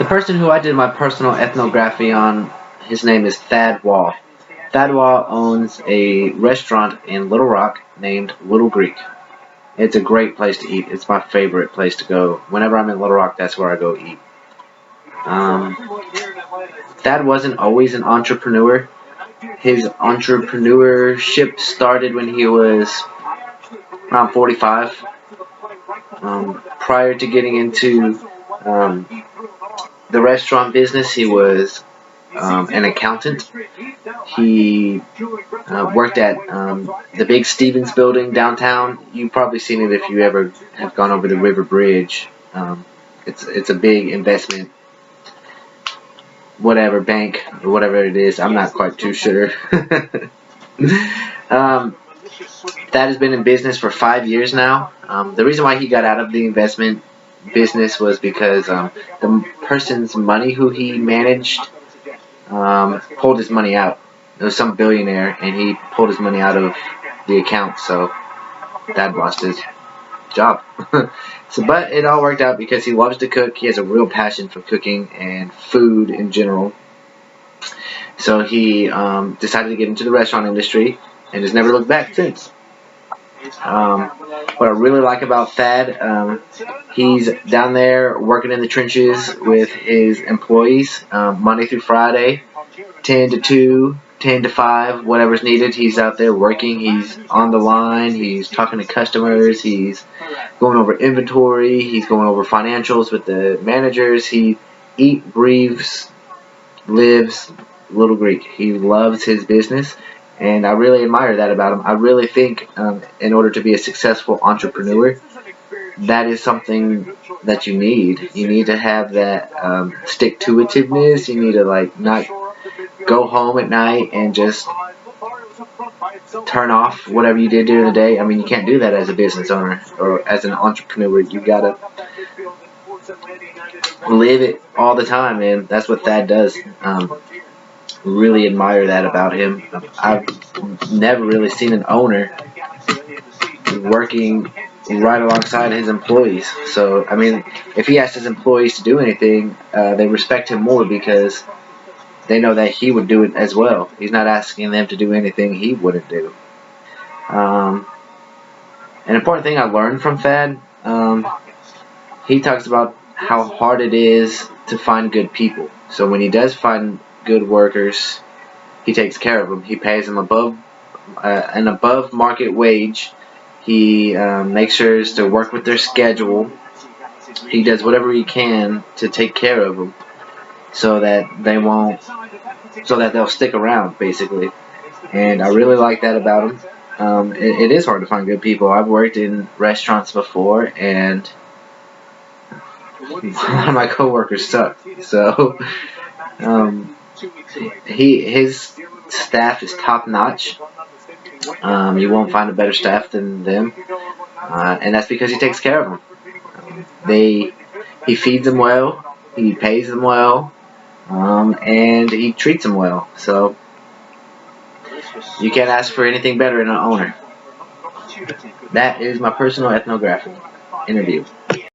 The person who I did my personal ethnography on, his name is Thad Wall. Thad Wall owns a restaurant in Little Rock named Little Greek. It's a great place to eat. It's my favorite place to go. Whenever I'm in Little Rock, that's where I go eat. Um, Thad wasn't always an entrepreneur. His entrepreneurship started when he was around 45. Prior to getting into the restaurant business, he was an accountant. He worked at the big Stevens building downtown. You've probably seen it if you ever have gone over the River Bridge. It's a big investment, whatever bank or whatever it is. I'm not quite too sure. That has been in business for 5 years now. The reason why he got out of the investment business was because the person's money who he managed pulled his money out. It was some billionaire, and he pulled his money out of the account, so Dad lost his job. But it all worked out because he loves to cook. He has a real passion for cooking and food in general. So he decided to get into the restaurant industry and has never looked back since. What I really like about Thad, he's down there working in the trenches with his employees Monday through Friday, 10 to 2, 10 to 5, whatever's needed. He's out there working. He's on the line. He's talking to customers. He's going over inventory. He's going over financials with the managers. He eats, breathes, lives Little Greek. He loves his business. And I really admire that about him. I really think in order to be a successful entrepreneur, that is something that you need. You need to have that stick-to-itiveness. You need to not go home at night and just turn off whatever you did during the day. I mean, you can't do that as a business owner or as an entrepreneur. You gotta live it all the time, and that's what Thad does. Really admire that about him. I've never really seen an owner working right alongside his employees. So, I mean, if he asks his employees to do anything, they respect him more because they know that he would do it as well. He's not asking them to do anything he wouldn't do. An important thing I learned from Thad, he talks about how hard it is to find good people. So when he does find good workers, he takes care of them. He pays them an above market wage. He makes sure to work with their schedule. He does whatever he can to take care of them, so that they'll stick around, basically. And I really like that about him. It is hard to find good people. I've worked in restaurants before, and a lot of my coworkers suck. So his staff is top notch. You won't find a better staff than them, and that's because he takes care of them. He feeds them well, he pays them well, and he treats them well. So you can't ask for anything better in an owner. That is my personal ethnographic interview.